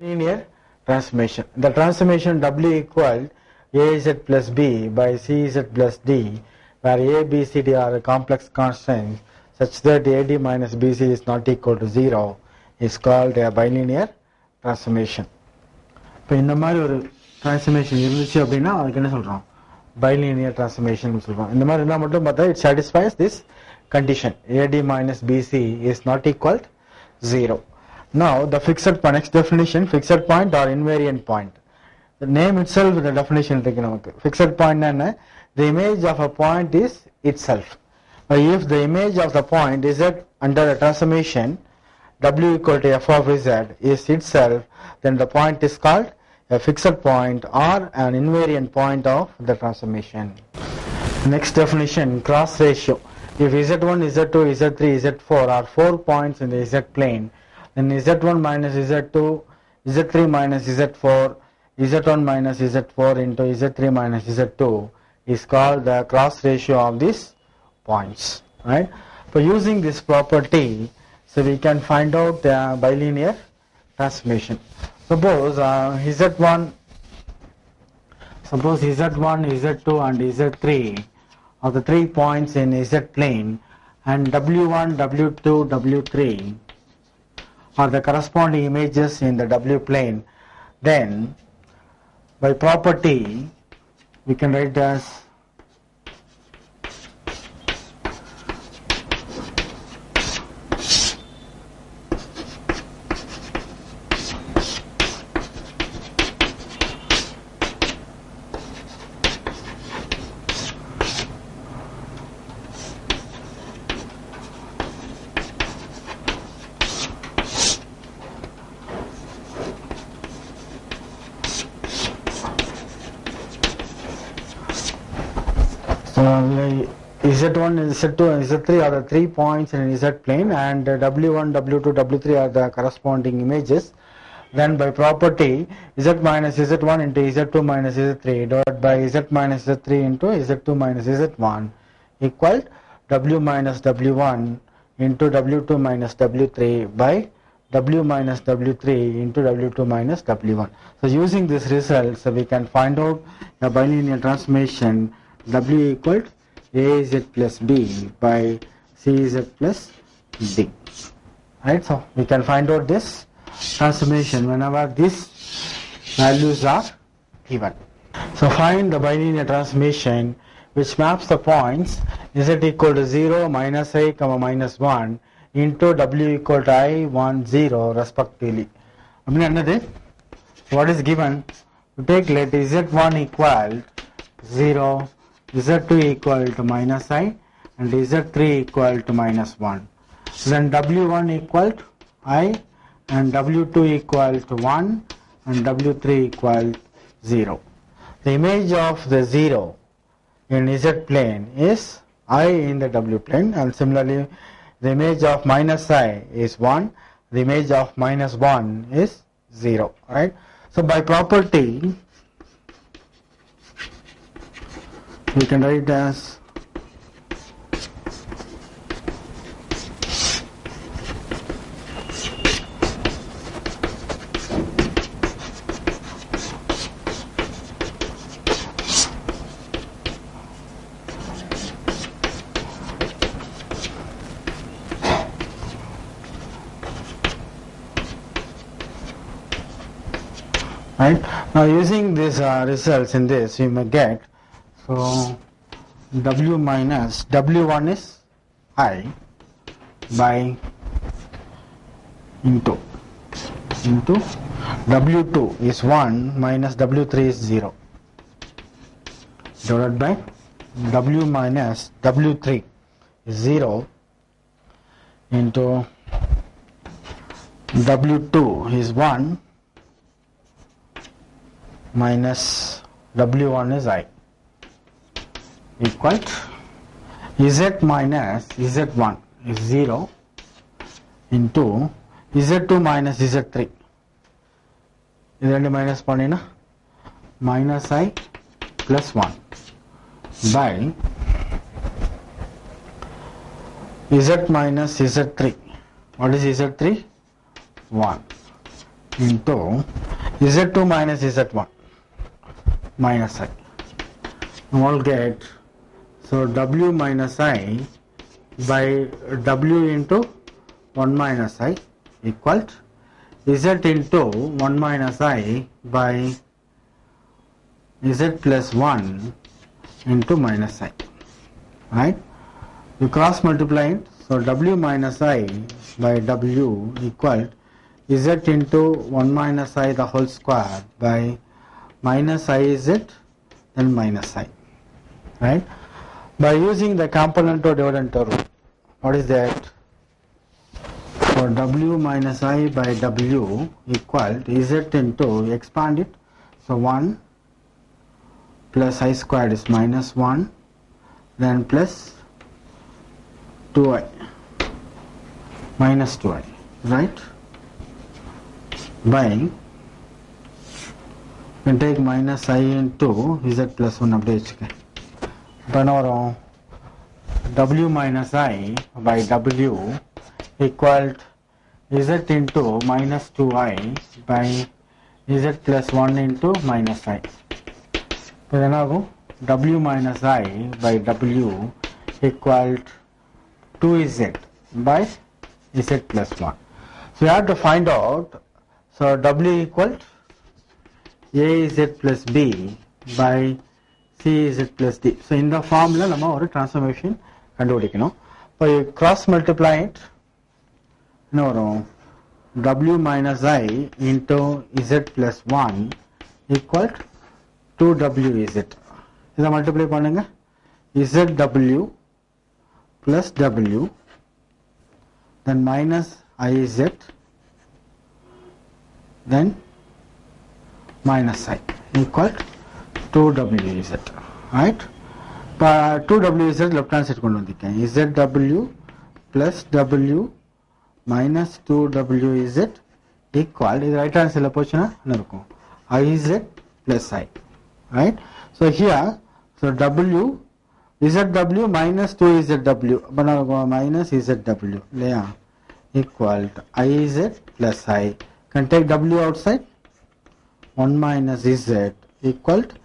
Linear transformation. The transformation W equal AZ plus B by CZ plus D, where A, B, C, D are complex constants such that AD minus BC is not equal to 0, is called a bilinear transformation. இப்போ இந்த மாதிரி ஒரு transformation இருந்துச்சு அப்படின்னா அதுக்கு என்ன சொல்கிறோம், bilinear transformation சொல்கிறோம். இந்த மாதிரி இருந்தால் மட்டும் பார்த்தா it satisfies this condition AD minus BC is not equal to 0. Now the fixed point, next definition, fixed point or invariant point. The name itself, the definition fixed point, the image of a point is itself. If the image of the point is that under the transformation W equal to f of z is itself, then the point is called a fixed point or an invariant point of the transformation. Next definition, cross ratio. If z1, z2, z3, z4 are 4 points in the z plane, then z1 minus z2, z3 minus z4, z1 minus z4 into z3 minus z2 is called the cross ratio of these points. Right? For using this property, so we can find out the bilinear transformation. Suppose z1, z2 and z3 are the 3 points in z plane, and w1, w2, w3 are the corresponding images in the w plane. Then by property we can write as Z1, Z2 and Z3 are the 3 points in Z plane, and W1, W2, W3 are the corresponding images. Then by property Z minus Z1 into Z2 minus Z3 divided by Z minus Z3 into Z2 minus Z1 equal W minus W1 into W2 minus W3 by W minus W3 into W2 minus W1. So using this result, so we can find out the bilinear transformation W equal AZ plus B by CZ plus D. Right? So we can find out this transformation whenever these values are given. So find the bilinear transformation which maps the points Z equal to 0, minus I, minus 1 into W equal to I, 1, 0 respectively. What is given? We take let Z1 equal 0, Z2 equal to minus I and Z3 equal to minus 1. Then W1 equal to I and W2 equal to 1 and W3 equal to 0. The image of the 0 in Z plane is I in the W plane, and similarly the image of minus I is 1, the image of minus 1 is 0. Right? So by property we can write as right. Now using these results in this, we may get, so W minus W1 is I by into W2 is 1 minus W3 is 0 divided by W minus W3 is 0 into W2 is 1 minus W1 is I equal Z minus Z1 is 0 into Z2 minus Z3. This minus panina minus I plus 1 by Z minus Z3. What is Z3? 1 into z2 minus z1 minus I. All get, so w minus I by w into 1 minus I equal z into 1 minus I by z plus 1 into minus I, right? You cross multiply it, so w minus I by w equal z into 1 minus I the whole square by minus I z then minus I, right? By using the complementary dividend rule, what is that? So w minus I by w equal z into, expand it, so 1 plus I squared is minus 1, then plus 2I minus 2I, right? By, you can take minus I into z plus 1 update. Now w minus I by w equal z into minus 2I by z plus 1 into minus I. Then w minus I by w equal 2z by z plus 1. So you have to find out, so w equal az plus b by cz plus d. So in the formula நம்ம ஒரு transformation கண்டுபிடிக்கணும். இப்போ cross multiply it, என்ன வரும், w minus I into z plus 1 equal 2wz. இதை multiply பண்ணுங்க, zw plus w then minus iz then minus I equal 2wz, right? 2wz left hand side கொண்டு வந்திருக்கேன், zw plus w minus 2wz equal, இது right hand side போச்சுன்னா என்ன இருக்கும், iz plus I, right? So here, so w zw minus 2zw minus zw equal to iz plus I. Can take w outside, 1 minus z equal to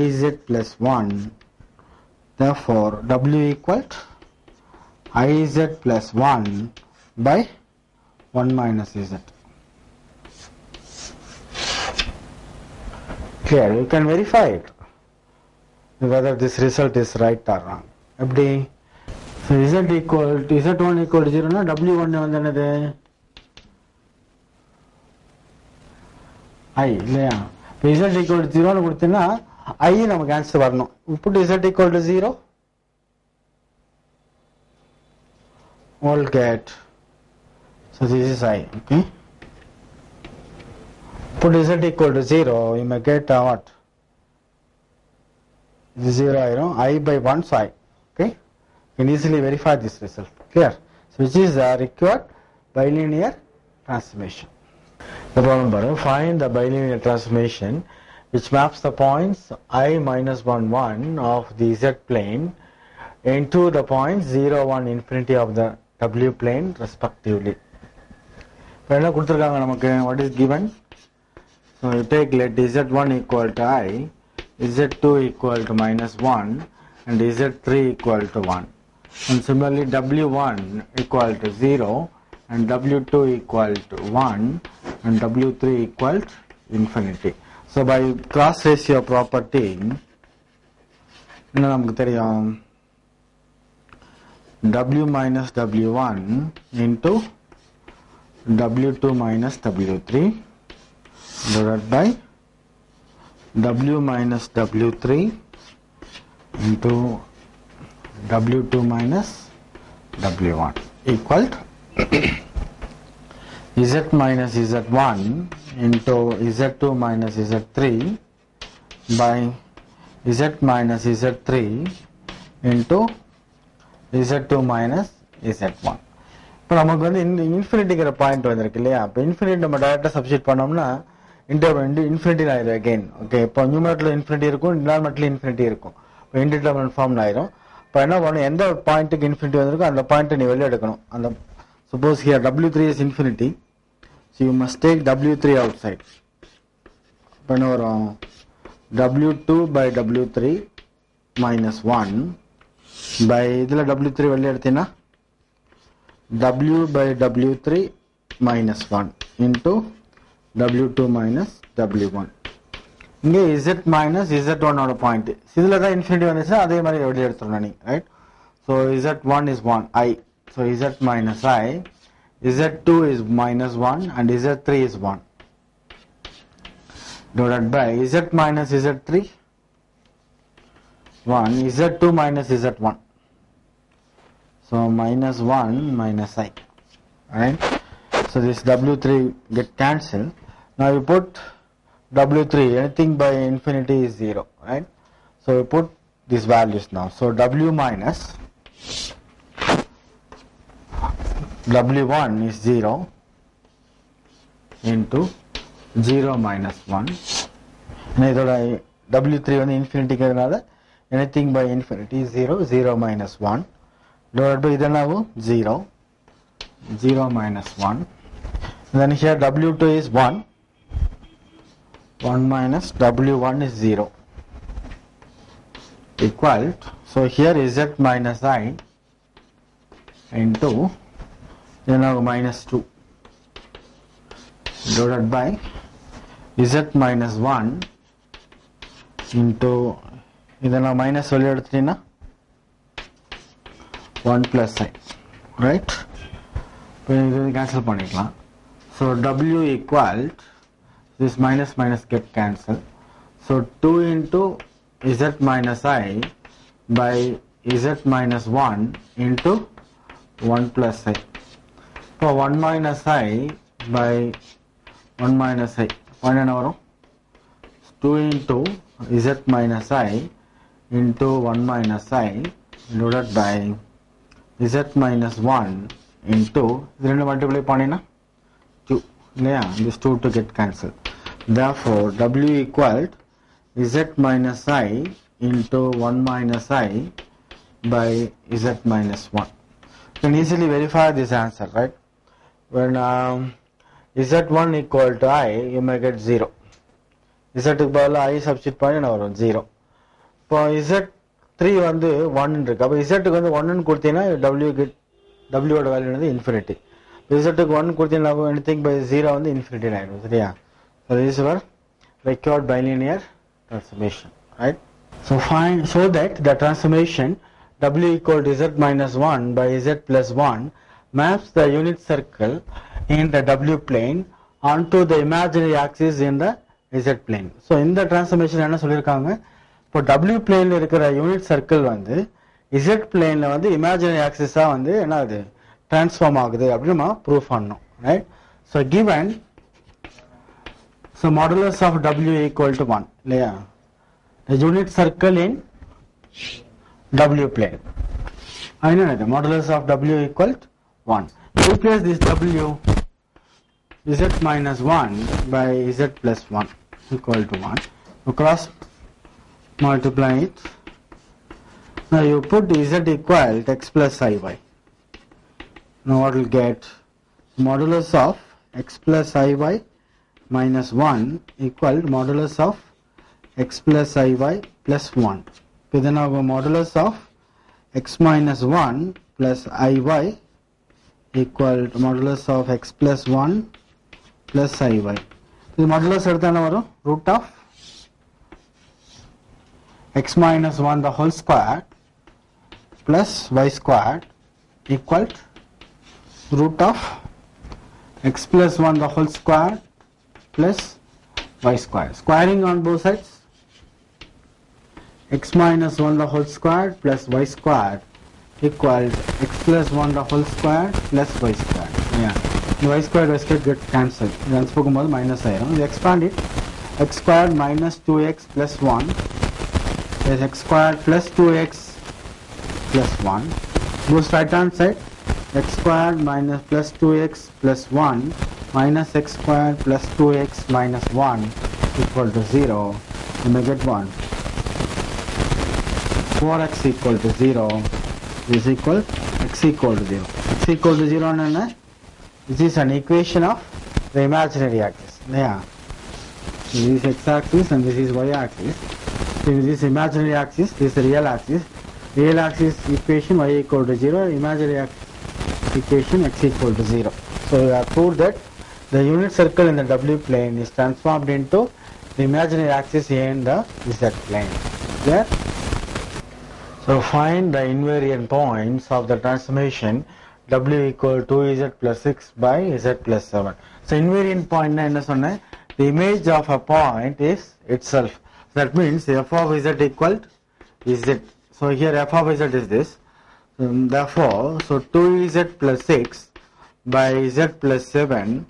iz plus 1. Therefore w equal to iz plus 1 by 1 minus z. Clear? You can verify it whether this result is right or wrong. எப்படி, so z equal to z1 equal to 0 னா w1 வந்து என்னது I இல்லையா? இப்போ z equal to 0 னு கொடுத்தீங்கன்னா I நமக்கு answer வரணும். put z equal to 0, all get, so this is I, okay? Put z equal to 0, you may get what? This 0 I by 1, so I, okay? You can easily verify this result, clear? So which is the required bilinear transformation. The problem below, find the bilinear transformation which maps the points I minus 1 1 of the z plane into the points 0 1 infinity of the w plane respectively. இப்போ என்ன கொடுத்துருக்காங்க நமக்கு, what is given? So you take, let z1 equal to I, z2 equal to minus 1 and z3 equal to 1, and similarly w1 equal to 0 and w2 equal to 1 and w3 equal to infinity. So by cross ratio property என்ன நமக்கு தெரியும், w minus w1 into w2 minus w3 divided by w minus w3 into w2 minus w1 equal to z minus z1 into z2 minus z3 by z minus z3 into z2 minus z1. இப்போ நமக்கு வந்து இன்ஃபினிட்டிங்கிற point வந்திருக்கு இல்லையா, இப்போ infinity நம்ம டைரக்டாக substitute பண்ணோம்னா infinity ஆயிரும் அகைன், ஓகே? இப்போ நியூமரேட்டர்ல இன்ஃபினிட்டி இருக்கும், டினாமினேட்டர்ல இன்ஃபினிட்டி இருக்கும், இப்போ இன்டிடெர்மினன்ட் ஃபார்ம்ல ஆயிரும். இப்போ என்ன பண்ணணும், எந்த பாயிண்ட்டுக்கு இன்ஃபினிட்டி வந்திருக்கோ அந்த பாயிண்ட்டை நீ வெளியே எடுக்கணும். அந்த suppose here w3 is infinity, So you must take W3 outside. W2 by W3 minus 1 by W3 value எடுத்தீனா W by W3 minus 1 into W2 minus W1. இங்கே Z minus Z1 ஓட பாயிண்ட் இதுல தான் இன்ஃபினிட்டி வந்துச்சுன்னா அதே மாதிரி வெளியே எடுத்துறணும் நீ right. So Z1 is 1 I, so Z minus I, Z2 is minus 1 and Z3 is 1 divided by Z minus Z3 1, Z2 minus Z1, so minus 1 minus I, right. So this W3 get cancelled. Now you put W3, anything by infinity is 0, right. So we put these values now. So W minus W1 is 0 into 0 minus 1. W3 on infinity another, anything by infinity is 0, 0 minus 1 divided by 0, 0 minus 1. And then here W2 is 1, 1 minus W1 is 0 equal to, so here is Z minus I into minus 2 divided by Z minus 1 into minus value எடுத்துட்டீனா 1 plus I, right. இப்போ இது cancel பண்ணிக்கலாம். So W equal this minus minus get cancelled. So 2 into Z minus I by Z minus 1 into 1 plus I. So 1 minus I by 1 minus I. 2 into Z minus I into 1 minus I divided by Z minus 1 into multiply panina 2. Yeah, this 2 to get cancelled. Therefore W equal Z minus I into 1 minus I by Z minus 1. You can easily verify this answer, right? When Z1 equal to I, you may get 0. Z க்கு பதிலா I substitute பண்ணி என்ன வரும் 0. இப்போ Z3 வந்து 1 இருக்கு. அப்போ Z க்கு வந்து 1 ன்னு கொடுத்தீங்கன்னா W ஓட வேல்யூ வந்து இன்ஃபினிட்டி. Z க்கு 1 கொடுத்தீங்கன்னா anything by 0 வந்து இன்ஃபினிட்டி ஆயிடும் சரியா. So this is our required bilinear transformation, right. So that the transformation W equal to Z minus 1 by Z plus 1 maps the unit circle in the W plane onto the imaginary axis in the Z plane. So இந்த transformation என்ன சொல்லிருக்காங்க, இப்போ W plane இருக்கிற unit circle வந்து Z plane வந்து imaginary axis வந்து என்ன ஆகுது transform ஆகுது அப்படின்னு prove பண்ணணும், right. So given, so modulus of W equal to 1 இல்லையா, the unit circle in W plane. I know the modulus of W equal to 1. Replace this W Z minus 1 by Z plus 1 equal to 1. You cross multiply it. Now you put Z equal to X plus IY. Now what will get? Modulus of X plus IY minus 1 equal to modulus of X plus IY plus 1. So then our modulus of X minus 1 plus IY equal to modulus of X plus 1 plus IY. The modulus எடுத்தான வரும் root of X minus 1 the whole square plus Y squared equal to root of X plus 1 the whole square plus Y squared. Squaring on both sides, X minus 1 the whole square plus Y squared equal to X plus 1 the whole square plus Y squared. Yeah, the Y squared get cancelled. Then spoken minus iron. We expand it. X squared minus 2x plus 1 is X squared plus 2x plus 1. Goes right hand side. X squared minus plus 2x plus 1 minus X squared plus 2x minus 1 equal to 0. You may get 1. 4x equal to 0 is equal x equal to 0. X equal to 0 and this is an equation of the imaginary axis. Yeah. So this is x-axis and this is y-axis. So this is imaginary axis, this is real axis. Real axis equation y equal to 0, imaginary axis equation x equal to 0. So we have proved that the unit circle in the w plane is transformed into the imaginary axis in the z plane. Clear? So find the invariant points of the transformation w equal to 2z plus 6 by z plus 7. So invariant point na enna sonna, the image of a point is itself. That means f of z equal to z. So here f of z is this. Therefore, so 2z plus 6 by z plus 7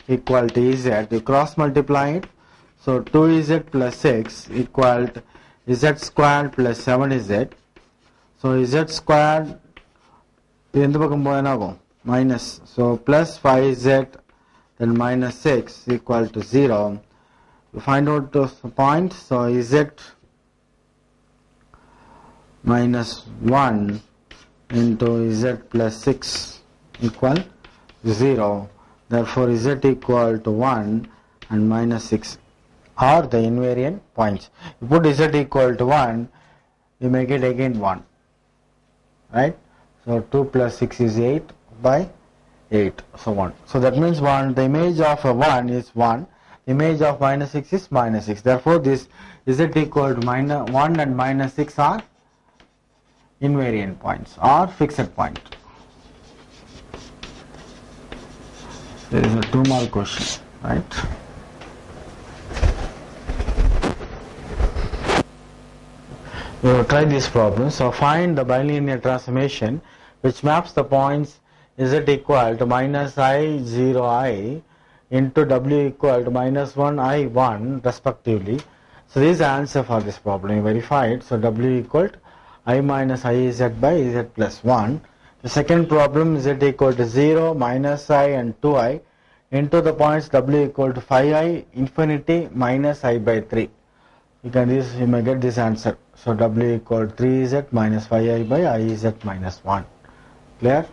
equal to z. You cross multiply it. So 2z plus 6 equal to z squared plus 7z. So z squared minus. So plus 5z then minus 6 equal to 0. You find out the point. So z minus 1 into z plus 6 equal 0. Therefore z equal to 1 and minus 6 are the invariant points. You put z equal to 1, you make it again 1. Right? So 2 plus 6 is 8 by 8. So 1. So that means 1. The image of 1 is 1. The image of minus 6 is minus 6. Therefore this z equal to minus 1 and minus 6 are invariant points or fixed point. There is a 2 mark question. Right? We will try this problem. So find the bilinear transformation which maps the points z equal to minus I 0 I into w equal to minus 1 I 1 respectively. So this is the answer for this problem. We verified. So w equal to I minus I z by z plus 1. The second problem z equal to 0, minus I and 2i into the points w equal to 5i, infinity, minus I by 3. You may get this answer. So w equal to 3z minus 5i by I z minus 1. Clear?